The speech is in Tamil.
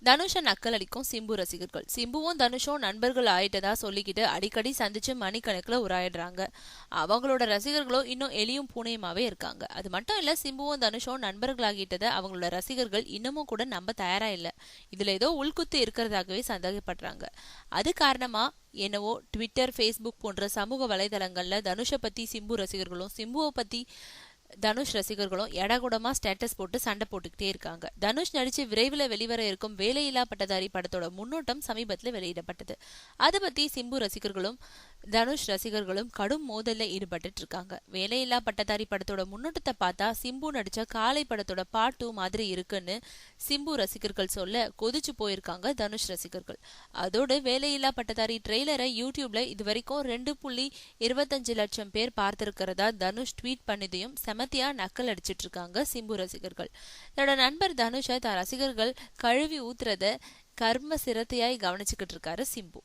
தனுஷை நக்கல் அடிக்கும் சிம்பு ரசிகர்கள். சிம்புவும் தனுஷும் நண்பர்கள் ஆயிட்டதா சொல்லிக்கிட்டு அடிக்கடி சந்திச்சு மணிக்கணக்கில் உராயிடுறாங்க. அவங்களோட ரசிகர்களும் இன்னும் எலியும் பூனையுமாவே இருக்காங்க. அது மட்டும் இல்ல, சிம்புவும் தனுஷும் நண்பர்களாகிட்டதை அவங்களோட ரசிகர்கள் இன்னமும் கூட நம்ப தயாரா இல்ல. இதுல ஏதோ உள்குத்து இருக்கிறதாகவே சந்தேகப்படுறாங்க. அது காரணமா என்னவோ ட்விட்டர், ஃபேஸ்புக் போன்ற சமூக வலைதளங்கள்ல தனுஷை பத்தி சிம்பு ரசிகர்களும் சிம்புவை பத்தி தனுஷ் ரசிகர்களும் எடகுடமா ஸ்டேட்டஸ் போட்டு சண்டை போட்டுக்கிட்டே இருக்காங்க. தனுஷ் நடிச்சு விரைவில் வெளிவர இருக்கும் வேலையில்லா பட்டதாரி படத்தோட முன்னோட்டம் சமீபத்தில் வெளியிடப்பட்டது. அதை பத்தி சிம்பு ரசிகர்களும் தனுஷ் ரசிகர்களும் கடும் மோதல்ல ஈடுபட்டு இருக்காங்க. வேலையில்லா பட்டதாரி படத்தோட முன்னோட்டத்தை பார்த்தா சிம்பு நடிச்ச காலை படத்தோட பார்ட் 2 மாதிரி இருக்குன்னு சிம்பு ரசிகர்கள் சொல்ல கொதிச்சு போயிருக்காங்க தனுஷ் ரசிகர்கள். அதோடு வேலையில்லா பட்டதாரி ட்ரெய்லரை யூடியூப்ல இதுவரைக்கும் 2.25 லட்சம் பேர் பார்த்திருக்கிறதா தனுஷ் ட்வீட் பண்ணதையும் செமத்தியா நக்கல் அடிச்சிட்டு இருக்காங்க சிம்பு ரசிகர்கள். தன்னோட நண்பர் தனுஷை ரசிகர்கள் கழுவி ஊத்துறத கர்ம சிரத்தையாய் கவனிச்சுக்கிட்டு இருக்காரு சிம்பு.